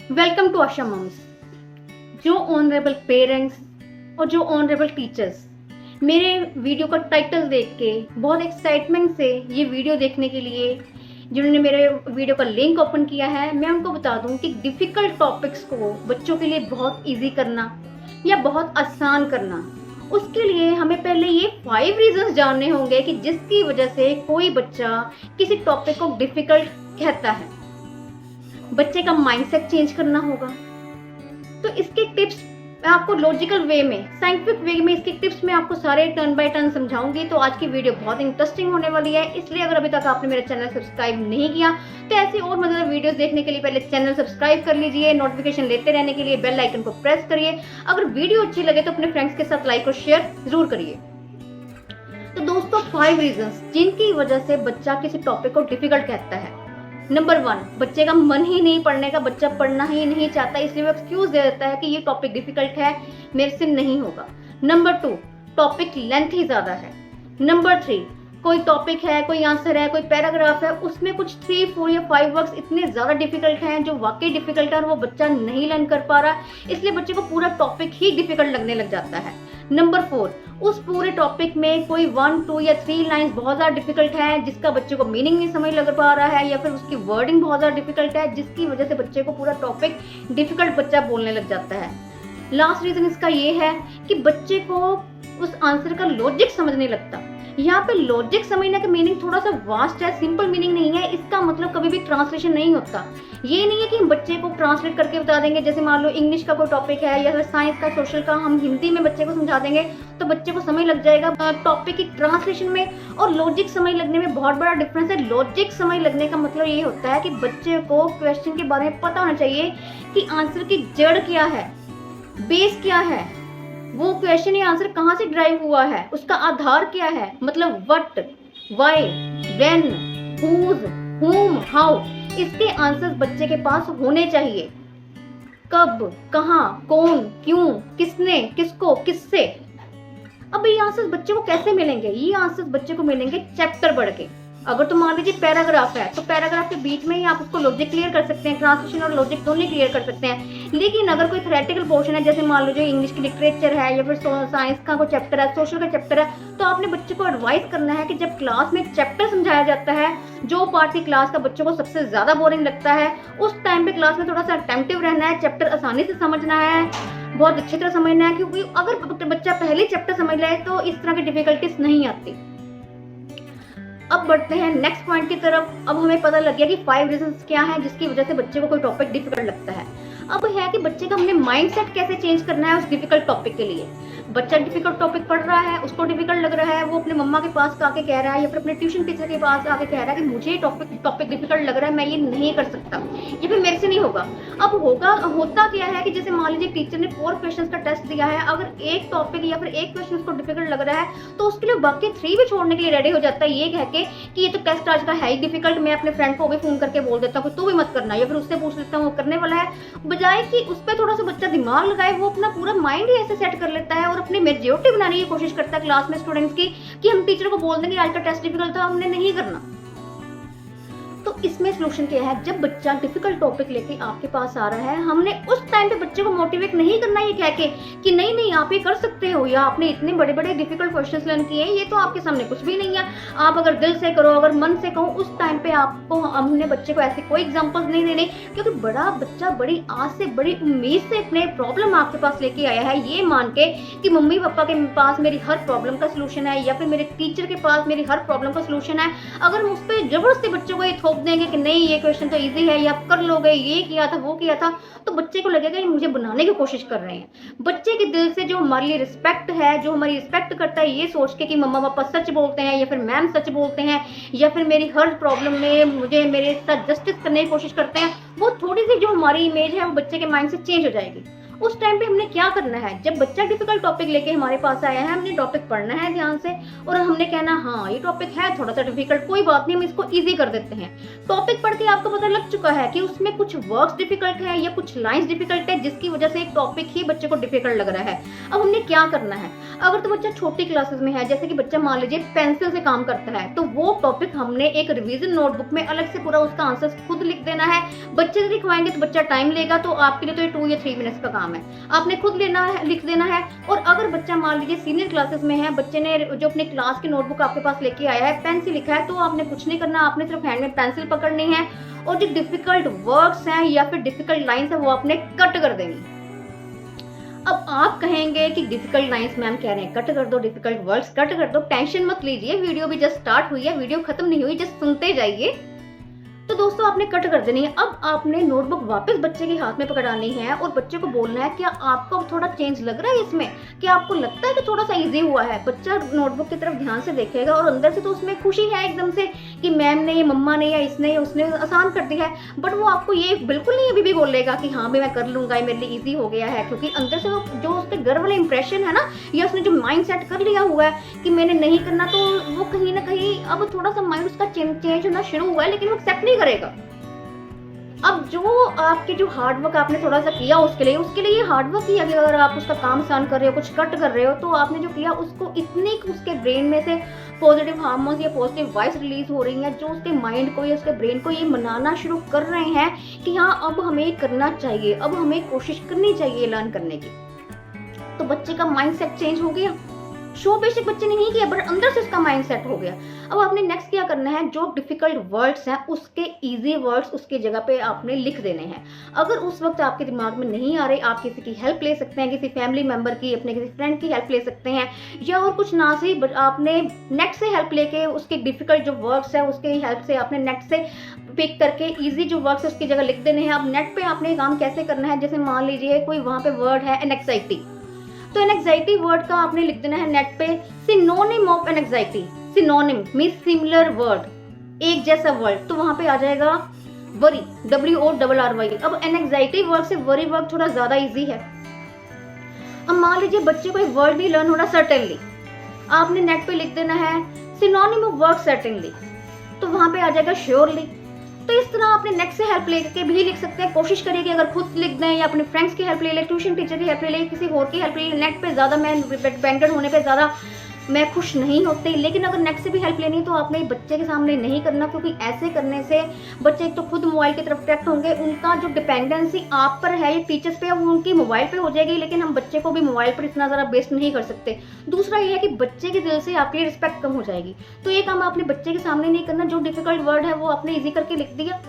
Welcome to Asha moms. जो honourable parents और जो ऑनरेबल टीचर्स मेरे वीडियो का टाइटल देख के बहुत एक्साइटमेंट से ये वीडियो देखने के लिए जिन्होंने मेरे वीडियो का लिंक ओपन किया है, मैं उनको बता दूं कि डिफिकल्ट टॉपिक्स को बच्चों के लिए बहुत इजी करना या बहुत आसान करना, उसके लिए हमें पहले ये 5 रीजंस जानने होंगे कि जिसकी वजह से कोई बच्चा किसी टॉपिक को डिफिकल्ट कहता है। बच्चे का माइंडसेट चेंज करना होगा। तो इसके टिप्स मैं आपको लॉजिकल वे में, साइंटिफिक वे में इसके टिप्स मैं आपको सारे टर्न बाय टर्न समझाऊंगी। तो आज की वीडियो बहुत इंटरेस्टिंग होने वाली है, इसलिए अगर अभी तक आपने मेरा चैनल सब्सक्राइब नहीं किया तो ऐसी और मजेदार वीडियोस देखने के लिए पहले चैनल सब्सक्राइब कर लीजिए। नोटिफिकेशन लेते रहने के लिए बेल आइकन को प्रेस करिए। अगर वीडियो अच्छी लगे तो अपने फ्रेंड्स के साथ लाइक और शेयर जरूर करिए। तो दोस्तों, 5 रीजंस जिनकी वजह से बच्चा किसी टॉपिक को डिफिकल्ट कहता है। नंबर 1, बच्चे का मन ही नहीं पढ़ने का, बच्चा पढ़ना ही नहीं चाहता, इसलिए वो एक्सक्यूज दे देता है कि ये टॉपिक डिफिकल्ट है, मेरे से नहीं होगा। नंबर 2, टॉपिक लेंथ ही ज्यादा है। नंबर 3, कोई टॉपिक है, कोई आंसर है, कोई पैराग्राफ है, उसमें कुछ 3, 4 या 5 वर्ड्स इतने ज्यादा डिफिकल्ट हैं जो वाकई डिफिकल्ट है और वो बच्चा नहीं लर्न कर पा रहा, इसलिए बच्चे को पूरा टॉपिक ही डिफिकल्ट लगने लग जाता है। नंबर 4, उस पूरे टॉपिक में कोई 1, 2 या 3 लाइंस बहुत ज्यादा डिफिकल्ट है जिसका बच्चे को मीनिंग नहीं समझ लग पा रहा है, या फिर उसकी वर्डिंग बहुत ज्यादा डिफिकल्ट है जिसकी वजह से बच्चे को पूरा टॉपिक डिफिकल्ट बच्चा बोलने लग जाता है। लास्ट रीजन इसका ये है कि बच्चे को उस आंसर का लॉजिक समझ नहीं लगता। यहाँ पे लॉजिक समझने का मीनिंग थोड़ा सा वास्ट है, सिंपल मीनिंग नहीं है। इसका मतलब कभी भी ट्रांसलेशन नहीं होता। ये नहीं है कि हम बच्चे को ट्रांसलेट करके बता देंगे, जैसे मान लो इंग्लिश का कोई टॉपिक है या फिर साइंस का, सोशल का, हम हिंदी में बच्चे को समझा देंगे तो बच्चे को समझ लग जाएगा। टॉपिक की ट्रांसलेशन में और लॉजिक समझ लगने में बहुत बड़ा डिफरेंस है। लॉजिक समझ लगने का मतलब ये होता है कि बच्चे को क्वेश्चन के बारे में पता होना चाहिए कि आंसर की जड़ क्या है, बेस क्या है, वो क्वेश्चन या आंसर कहाँ से ड्राइव हुआ है, उसका आधार क्या है, मतलब व्हाट, व्हाई, व्हेन, हुज, हुम, हाउ, इसके आंसर्स बच्चे के पास होने चाहिए। कब, कहाँ, कौन, क्यों, किसने, किसको, किससे। अब ये आंसर्स बच्चे को कैसे मिलेंगे? ये आंसर्स बच्चे को मिलेंगे चैप्टर बढ़ के। अगर तो मान लीजिए पैराग्राफ है तो पैराग्राफ के बीच में ही आप उसको लॉजिक क्लियर कर सकते हैं, ट्रांसलेशन और लॉजिक दोनों क्लियर कर सकते हैं। लेकिन अगर कोई थ्योरेटिकल पोर्शन है, जैसे मान लीजिए इंग्लिश की लिटरेचर है या फिर साइंस का कोई चैप्टर है, सोशल का चैप्टर है, तो आपने बच्चे को एडवाइस करना है कि जब क्लास में चैप्टर समझाया जाता है, जो पार्ट की क्लास का बच्चों को सबसे ज्यादा बोरिंग लगता है, उस टाइम पे क्लास में थोड़ा सा अटेंटिव रहना है, चैप्टर आसानी से समझना है, बहुत अच्छी तरह समझना है, क्योंकि अगर बच्चा पहले चैप्टर समझ ले तो इस तरह की डिफिकल्टीज नहीं आती। अब बढ़ते हैं नेक्स्ट पॉइंट की तरफ। अब हमें पता लग गया कि 5 रीजंस क्या हैं जिसकी वजह से बच्चे को कोई टॉपिक डिफिकल्ट लगता है। अब है कि बच्चे का हमने माइंडसेट कैसे चेंज करना है उस डिफिकल्ट टॉपिक के लिए। बच्चा डिफिकल्ट टॉपिक पढ़ रहा है, उसको डिफिकल्ट लग रहा है, वो अपने मम्मा के पास आके कह रहा है या फिर अपने ट्यूशन टीचर के पास आके कह रहा है कि मुझे टॉपिक डिफिकल्ट लग रहा है, मैं ये नहीं कर सकता, ये फिर मेरे से नहीं होगा। अब होता क्या है कि जैसे मान लीजिए टीचर ने 4 क्वेश्चंस का टेस्ट दिया है, अगर एक टॉपिक या फिर एक क्वेश्चन उसको डिफिकल्ट लग रहा है तो उसके लिए बाकी 3 भी छोड़ने के लिए रेडी हो जाता है, ये कह के कि ये तो टेस्ट आज का है ही डिफिकल्ट, मैं अपने फ्रेंड को भी फोन करके बोल देता हूँ तू भी मत करना, या फिर उससे पूछ लेता हूँ वो करने वाला है। बजाय कि उस पर थोड़ा सा बच्चा दिमाग लगाए, वो अपना पूरा माइंड ही ऐसे सेट कर लेता है और अपनी मेजॉरिटी बनाने की कोशिश करता है क्लास में स्टूडेंट्स की कि हम टीचर को बोल देंगे आज का टेस्ट डिफिकल्ट था, हमने नहीं करना। तो इसमें सलूशन क्या है? जब बच्चा डिफिकल्ट टॉपिक लेके आपके पास आ रहा है, हमने उस टाइम पे बच्चे को मोटिवेट नहीं करना ये कह के कि नहीं नहीं आप ये कर सकते हो, या आपने इतने बड़े बड़े डिफिकल्ट क्वेश्चंस लर्न किए, ये तो आपके सामने कुछ भी नहीं है, आप अगर दिल से करो, अगर मन से कहो, उस टाइम पे आपको हमने बच्चे को ऐसे कोई एग्जाम्पल्स नहीं देने, क्योंकि बड़ा बच्चा बड़ी आस से, बड़ी उम्मीद से अपने प्रॉब्लम आपके पास लेके आया है, ये मान के कि मम्मी पापा के पास मेरी हर प्रॉब्लम का सोल्यूशन है या फिर मेरे टीचर के पास मेरी हर प्रॉब्लम का सोल्यूशन है। अगर हम उस पर जबरदस्ती बच्चों को ये थोप देंगे कि नहीं ये क्वेश्चन तो इजी है, या आप कर लोगे, ये किया था वो किया था, तो बच्चे को लगेगा ये मुझे बनाने की कोशिश कर रहे हैं। बच्चे के दिल से जो हमारे लिए रिस्पेक्ट है, जो हमारी रिस्पेक्ट करता है ये सोच के कि मम्मा पापा सच बोलते हैं या फिर मैम सच बोलते हैं या फिर मेरी हर प्रॉब्लम में मुझे मेरे साथ जस्टिस करने की कोशिश करते हैं, वो थोड़ी सी जो हमारी इमेज है वो बच्चे के माइंड से चेंज हो जाएगी। उस टाइम पे हमने क्या करना है, जब बच्चा डिफिकल्ट टॉपिक लेके हमारे पास आया है, हमने टॉपिक पढ़ना है ध्यान से और हमने कहना हाँ ये टॉपिक है थोड़ा सा डिफिकल्ट, कोई बात नहीं हम इसको इजी कर देते हैं। टॉपिक पढ़ के आपको पता लग चुका है कि उसमें कुछ वर्ड्स डिफिकल्ट है या कुछ लाइंस डिफिकल्ट है, जिसकी वजह से एक टॉपिक ही बच्चे को डिफिकल्ट लग रहा है। अब हमने क्या करना है, अगर तो बच्चा छोटी क्लासेस में है, जैसे कि बच्चा मान लीजिए पेंसिल से काम करता है, तो वो टॉपिक हमने एक रिवीजन नोटबुक में अलग से पूरा उसका आंसर खुद लिख देना है। बच्चे से लिखवाएंगे तो बच्चा टाइम लेगा, तो आपके लिए तो ये 2 या 3 मिनट्स का काम है, आपने खुद लेना है, लिख देना है। और अगर बच्चा मान लीजिए सीनियर क्लासेस में है, बच्चे ने जो अपने क्लास की नोटबुक आपके पास लेके आया है, पेन से लिखा है, तो आपने कुछ नहीं करना, आपने सिर्फ हैंड में पेंसिल पकड़नी है और जो डिफिकल्ट वर्ड्स हैं या फिर डिफिकल्ट लाइंस है वो आपने कट कर देनी। अब आप कहेंगे कि डिफिकल्ट लाइंस मैम कह रहे हैं कट कर दो, डिफिकल्ट वर्ड्स कट कर दो, टेंशन मत लीजिए, वीडियो भी जस्ट स्टार्ट हुई है, वीडियो खत्म नहीं हुई, जस्ट सुनते जाइए। तो दोस्तों आपने कट कर देनी है। अब आपने नोटबुक वापस बच्चे के हाथ में पकड़ानी है और बच्चे को बोलना है क्या आपको थोड़ा चेंज लग रहा है इसमें, क्या आपको लगता है कि थोड़ा सा इजी हुआ है। बच्चा नोटबुक की तरफ ध्यान से देखेगा और अंदर से तो उसमें खुशी है एकदम से कि मैम ने, मम्मा ने या इसने या उसने आसान कर दिया है, बट वो आपको ये बिल्कुल नहीं अभी भी बोलेगा कि हाँ भाई मैं कर लूंगा, ये मेरे लिए ईजी हो गया है, क्योंकि अंदर से वो जो उसके घर वाला इंप्रेशन है ना, या उसने जो माइंड सेट कर लिया हुआ है कि मैंने नहीं करना, तो वो कहीं ना कहीं अब थोड़ा सा माइंड उसका चेंज होना शुरू हुआ है, लेकिन वो एक्सेप्ट नहीं करेगा। अब जो आपके जो हार्डवर्क आपने थोड़ा सा किया उसके लिए ये हार्डवर्क किया कि अगर आप उसका काम आसान कर रहे हो, कुछ कट कर रहे हो, तो आपने जो किया उसको इतनी उसके ब्रेन में से पॉजिटिव हार्मोन्स या पॉजिटिव वाइब्स रिलीज हो रही हैं, जो उसके माइंड को या उसके ब्रेन को ये मनाना शुरू कर रहे हैं कि हाँ अब हमें करना चाहिए, अब हमें कोशिश करनी चाहिए लर्न करने की। तो बच्चे का माइंड सेट चेंज हो गया, शो बेशक बच्चे ने नहीं किया बट अंदर से उसका माइंड सेट हो गया। अब आपने नेक्स्ट क्या करना है, जो डिफिकल्ट वर्ड्स हैं उसके इजी वर्ड्स उसकी जगह पे आपने लिख देने हैं। अगर उस वक्त आपके दिमाग में नहीं आ रहे, आप किसी की हेल्प ले सकते हैं, किसी फैमिली मेंबर की, अपने किसी फ्रेंड की हेल्प ले सकते हैं, या और कुछ ना सही आपने नेट से हेल्प लेके उसके डिफिकल्ट जो वर्ड्स है उसके हेल्प से आपने नेट से पिक करके इजी जो वर्ड्स है उसकी जगह लिख देने हैं। अब नेट पे आपने काम कैसे करना है, जैसे मान लीजिए कोई वहां पे वर्ड है एनेक्साइटी, तो एनेक्साइटी वर्ड का आपने लिख देना है नेट पे synonym of anxiety. Synonym means similar word, एक जैसा वर्ड, तो वहां पे आ जाएगा वरी, WORRY। अब एनेक्साइटी वर्ड से वरी वर्ड थोड़ा ज्यादा इजी है। अब मान लीजिए बच्चे को एक वर्ड नहीं लर्न हो रहा, सर्टेनली, आपने नेट पे लिख देना है सिनोनिम ऑफ वर्ड सर्टेनली, तो वहां पे आ जाएगा श्योरली। तो इस तरह आपने नेक्स्ट से हेल्प लेके भी लिख सकते हैं। कोशिश करिए कि अगर खुद लिख दें या अपने फ्रेंड्स की हेल्प ले लें, ट्यूशन टीचर की हेल्प ले लें, किसी और की हेल्प ले लें। नेट पे ज़्यादा मैं डिपेंडेंट होने पे ज़्यादा मैं खुश नहीं होती, लेकिन अगर नेट से भी हेल्प लेनी तो आपने बच्चे के सामने नहीं करना, क्योंकि ऐसे करने से बच्चे एक तो खुद मोबाइल की तरफ अट्रैक्ट होंगे, उनका जो डिपेंडेंसी आप पर है या टीचर्स पे, वो उनकी मोबाइल पे हो जाएगी, लेकिन हम बच्चे को भी मोबाइल पर इतना ज़्यादा बेस्ट नहीं कर सकते। दूसरा ये है कि बच्चे के दिल से आपकी रिस्पेक्ट कम हो जाएगी। तो ये काम आपने बच्चे के सामने नहीं करना, जो डिफिकल्ट वर्ड है वो आपने ईजी करके लिख दिया।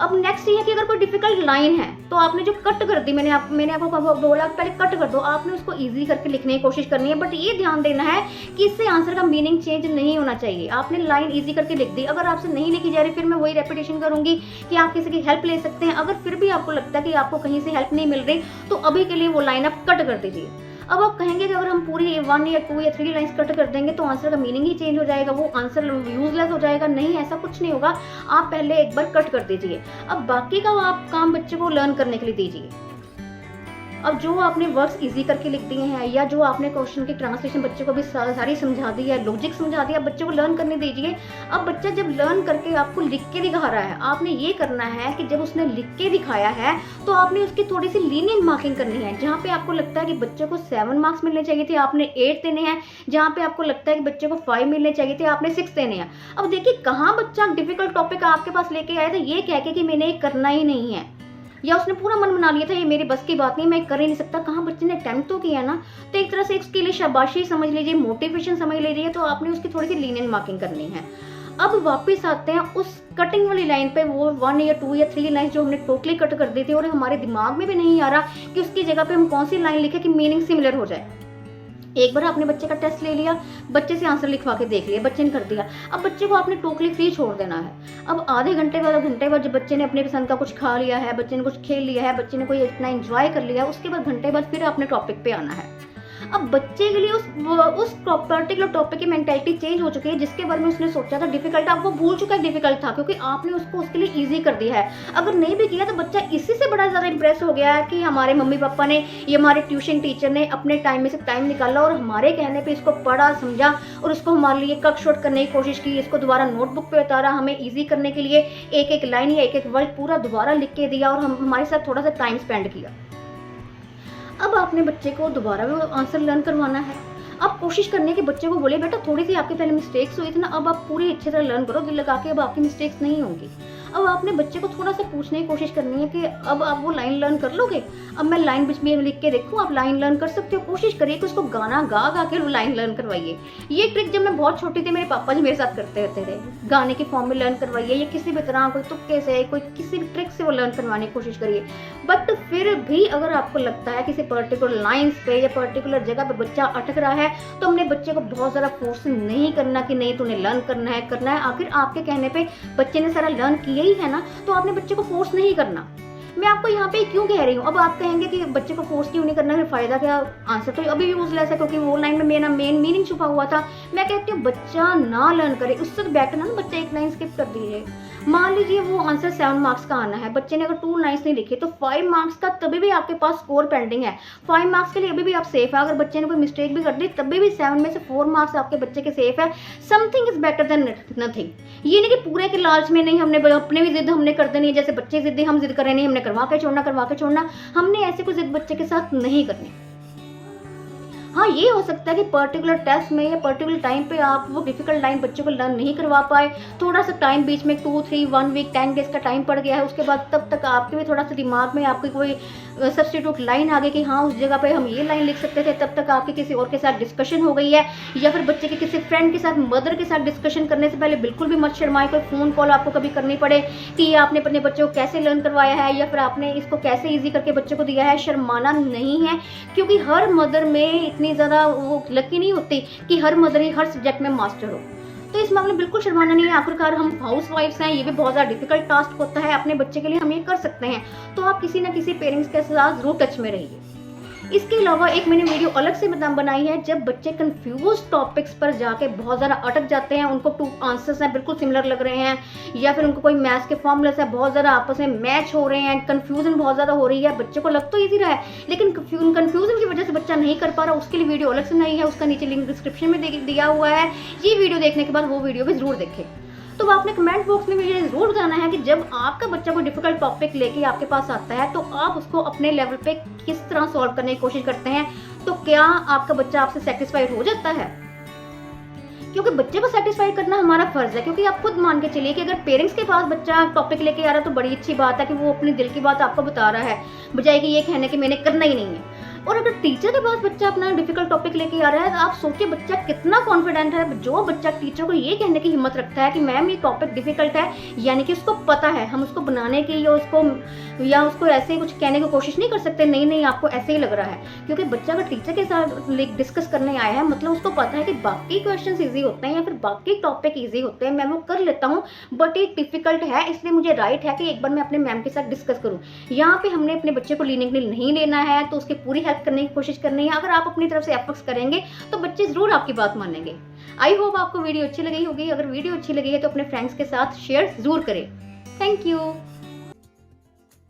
अब नेक्स्ट ये है कि अगर कोई डिफिकल्ट लाइन है तो आपने जो कट कर दी, मैंने आपको बोला पहले कट कर दो, आपने उसको इजी करके लिखने की कोशिश करनी है, बट ये ध्यान देना है कि इससे आंसर का मीनिंग चेंज नहीं होना चाहिए। आपने लाइन इजी करके लिख दी, अगर आपसे नहीं लिखी जा रही फिर मैं वही रेपिटेशन करूंगी कि आप किसी की हेल्प ले सकते हैं। अगर फिर भी आपको लगता है कि आपको कहीं से हेल्प नहीं मिल रही, तो अभी के लिए वो लाइन आप कट कर दीजिए। अब आप कहेंगे कि अगर हम पूरी 1 या 2 या 3 लाइंस कट कर देंगे तो आंसर का मीनिंग ही चेंज हो जाएगा, वो आंसर यूजलेस हो जाएगा। नहीं, ऐसा कुछ नहीं होगा, आप पहले एक बार कट कर दीजिए। अब बाकी का आप काम बच्चे को लर्न करने के लिए दीजिए। अब जो आपने वर्ड्स इजी करके लिख दिए हैं या जो आपने क्वेश्चन की ट्रांसलेशन बच्चे को भी सारी समझा दी है, लॉजिक समझा दिया, बच्चे को लर्न करने दीजिए। अब बच्चा जब लर्न करके आपको लिख के दिखा रहा है, आपने ये करना है कि जब उसने लिख के दिखाया है तो आपने उसकी थोड़ी सी लीनियंट मार्किंग करनी है। जहाँ पे आपको लगता है कि बच्चे को 7 मार्क्स मिलने चाहिए थे, आपने 8 देने हैं। जहाँ पे आपको लगता है कि बच्चे को 5 मिलने चाहिए थे, आपने 6 देने हैं। अब देखिए कहाँ बच्चा डिफिकल्ट टॉपिक आपके पास लेके आया था ये कह के कि मैंने करना ही नहीं है, या उसने पूरा मन बना लिया था ये मेरी बस की बात नहीं, मैं कर ही नहीं सकता। कहाँ बच्चे ने अटेम्प्ट तो किया ना, तो एक तरह से इसके लिए शाबाशी समझ लीजिए, मोटिवेशन समझ लीजिए। तो आपने उसकी थोड़ी सी लीनियंट मार्किंग करनी है। अब वापस आते हैं उस कटिंग वाली लाइन पे, वो 1 या 2 या 3 लाइन जो हमने टोटली कट कर दी थी और हमारे दिमाग में भी नहीं आ रहा कि उसकी जगह पे हम कौन सी लाइन लिखे कि मीनिंग सिमिलर हो जाए। एक बार आपने बच्चे का टेस्ट ले लिया, बच्चे से आंसर लिखवा के देख लिया, बच्चे ने कर दिया। अब बच्चे को आपने टोटली फ्री छोड़ देना है। अब आधे घंटे बाद, घंटे बाद जब बच्चे ने अपने पसंद का कुछ खा लिया है, बच्चे ने कुछ खेल लिया है, बच्चे ने कोई इतना एंजॉय कर लिया, उसके बाद घंटे बाद फिर आपने टॉपिक पे आना है। अब बच्चे के लिए उस पर्टिकुलर टॉपिक की मेंटालिटी चेंज हो चुकी है, जिसके बारे में उसने सोचा था डिफिकल्ट, अब वो भूल चुका है डिफिकल्ट था, क्योंकि आपने उसको उसके लिए ईजी कर दिया है। अगर नहीं भी किया तो बच्चा इसी से बड़ा ज़्यादा इंप्रेस हो गया है कि हमारे मम्मी पापा ने या हमारे ट्यूशन टीचर ने अपने टाइम में से टाइम निकाला और हमारे कहने पर इसको पढ़ा, समझा और उसको हमारे लिए कट शॉर्ट करने की कोशिश की, इसको दोबारा नोटबुक पे उतारा, हमें ईजी करने के लिए एक एक लाइन या एक एक वर्ड पूरा दोबारा लिख के दिया और हमारे साथ थोड़ा सा टाइम स्पेंड किया। अब आपने बच्चे को दोबारा वो आंसर लर्न करवाना है। आप कोशिश करने के बच्चे को बोले बेटा थोड़ी सी आपके पहले मिस्टेक्स हुई थी ना, अब आप पूरी अच्छे तरह लर्न करो, दिल लगा के, अब आपकी मिस्टेक्स नहीं होंगी। अब आपने बच्चे को थोड़ा सा पूछने की कोशिश करनी है कि अब आप वो लाइन लर्न कर लोगे, अब मैं लाइन बीच में लिख के देखूँ, आप लाइन लर्न कर सकते हो। कोशिश करिए कि उसको गाना गा गा के लाइन लर्न करवाइए। ये ट्रिक जब मैं बहुत छोटी थी मेरे पापा जी मेरे साथ करते रहते थे, गाने की फॉर्म में लर्न करवाइए या किसी भी तरह कोई तुक्के से कोई किसी भी ट्रिक से वो लर्न करवाने की कोशिश करिए। बट फिर भी अगर आपको लगता है किसी पर्टिकुलर लाइन्स पे या पर्टिकुलर जगह पे बच्चा अटक रहा है तो अपने बच्चे को बहुत ज़्यादा फोर्स नहीं करना कि नहीं तूने लर्न करना है। आखिर आपके कहने पे बच्चे ने सारा लर्न किया ही है ना, तो आपने बच्चे को फोर्स नहीं करना। मैं आपको यहाँ पे क्यों कह रही हूँ, अब आप कहेंगे कि बच्चे को फोर्स क्यों नहीं करना, फिर फायदा क्या। आंसर तो अभी भी यूजलेस है क्योंकि वो लाइन में मेरा मेन मीनिंग छुपा हुआ था। मैं कहती हूँ बच्चा ना लर्न करे, उससे तो बेटर ना बच्चा एक लाइन स्किप कर दीजिए। मान लीजिए वो आंसर 7 मार्क्स का आना है, बच्चे ने अगर 2 लाइन्स नहीं लिखी तो 5 मार्क्स का तभी भी आपके पास स्कोर पेंडिंग है। 5 मार्क्स के लिए अभी भी आप सेफ है। अगर बच्चे ने कोई मिस्टेक भी कर दी तभी भी 7 में से 4 मार्क्स आपके बच्चे के सेफ है। Something is better than nothing. ये नहीं कि पूरे के लालच में नहीं, हमने अपने भी जिद हमने कर देनी है, जैसे बच्चे जिद्दी हम जिद कर रहे नहीं, हमने करवा के छोड़ना, हमने ऐसे कोई जिद बच्चे के साथ नहीं करनी। हाँ, ये हो सकता है कि पर्टिकुलर टेस्ट में या पर्टिकुलर टाइम पे आप वो डिफिकल्ट लाइन बच्चों को लर्न नहीं करवा पाए, थोड़ा सा टाइम बीच में 2, 3, 1 वीक 10 डेज का टाइम पड़ गया है, उसके बाद तब तक आपके भी थोड़ा सा दिमाग में आपकी कोई सब्स्टिट्यूट लाइन आ गई कि हाँ उस जगह पे हम ये लाइन लिख सकते थे, तब तक आपकी किसी और के साथ डिस्कशन हो गई है, या फिर बच्चे के किसी फ्रेंड के साथ, मदर के साथ डिस्कशन करने से पहले बिल्कुल भी मत शर्माए। कोई फ़ोन कॉल आपको कभी करनी पड़े कि ये आपने अपने बच्चों को कैसे लर्न करवाया है या फिर आपने इसको कैसे ईजी करके बच्चों को दिया है, शर्माना नहीं है, क्योंकि हर मदर में इतनी ज़्यादा वो लकी नहीं होती कि हर मदर ही हर सब्जेक्ट में मास्टर हो। तो इस मामले में बिल्कुल शर्माना नहीं है। आखिरकार हम हाउस वाइफ्स हैं, ये भी बहुत ज़्यादा डिफिकल्ट टास्क होता है, अपने बच्चे के लिए हम ये कर सकते हैं। तो आप किसी ना किसी पेरेंट्स के साथ जरूर टच में रहिए। इसके अलावा एक मैंने वीडियो अलग से बनाई है, जब बच्चे कंफ्यूज टॉपिक्स पर जाके बहुत ज़्यादा अटक जाते हैं, उनको 2 आंसर्स हैं बिल्कुल सिमिलर लग रहे हैं, या फिर उनको कोई मैथ्स के फॉर्मूले से बहुत ज़्यादा आपस में मैच हो रहे हैं, कंफ्यूजन बहुत ज़्यादा हो रही है, बच्चे को लग तो ईजी रहा है लेकिन कंफ्यूजन की वजह से बच्चा नहीं कर पा रहा, उसके लिए वीडियो अलग से नहीं है, उसका नीचे लिंक डिस्क्रिप्शन में दिया हुआ है। ये वीडियो देखने के बाद वो वीडियो भी ज़रूर देखें। तो आपने कमेंट बॉक्स में मुझे जरूर बताना है कि जब आपका बच्चा कोई डिफिकल्ट टॉपिक लेके आपके पास आता है तो आप उसको अपने लेवल पे किस तरह सॉल्व करने की कोशिश करते हैं। तो क्या आपका बच्चा आपसे सेटिस्फाइड हो जाता है, क्योंकि बच्चे को सेटिस्फाई करना हमारा फर्ज है। क्योंकि आप खुद मान के चलिए कि अगर पेरेंट्स के पास बच्चा टॉपिक लेके आ रहा है तो बड़ी अच्छी बात है कि वो अपने दिल की बात आपको बता रहा है, बजाय कि ये कहने कि मैंने करना ही नहीं है। और अगर टीचर के पास बच्चा अपना डिफिकल्ट टॉपिक लेके आ रहा है तो आप सोचिए बच्चा कितना कॉन्फिडेंट है। जो बच्चा टीचर को ये कहने की हिम्मत रखता है कि मैम ये टॉपिक डिफिकल्ट है, यानी कि उसको पता है, हम उसको बनाने की या उसको ऐसे ही कुछ कहने की कोशिश नहीं कर सकते, नहीं आपको ऐसे ही लग रहा है। क्योंकि बच्चा अगर टीचर के साथ डिस्कस करने आया है मतलब उसको पता है कि बाकी क्वेश्चन ईजी होते हैं या फिर बाकी टॉपिक ईजी होते हैं, मैं वो कर लेता हूँ, बट ये डिफिकल्ट है इसलिए मुझे राइट है कि एक बार मैं अपने मैम के साथ डिस्कस करूँ। यहाँ पे हमने अपने बच्चे को लीनिंगली नहीं लेना है, तो उसकी पूरी हेल्प करने की कोशिश करनी है। अगर आप अपनी तरफ से एफर्ट्स करेंगे तो बच्चे जरूर आपकी बात मानेंगे। आई होप आपको वीडियो अच्छी लगी होगी। अगर वीडियो अच्छी लगी है तो अपने फ्रेंड्स के साथ शेयर जरूर करें। Thank you.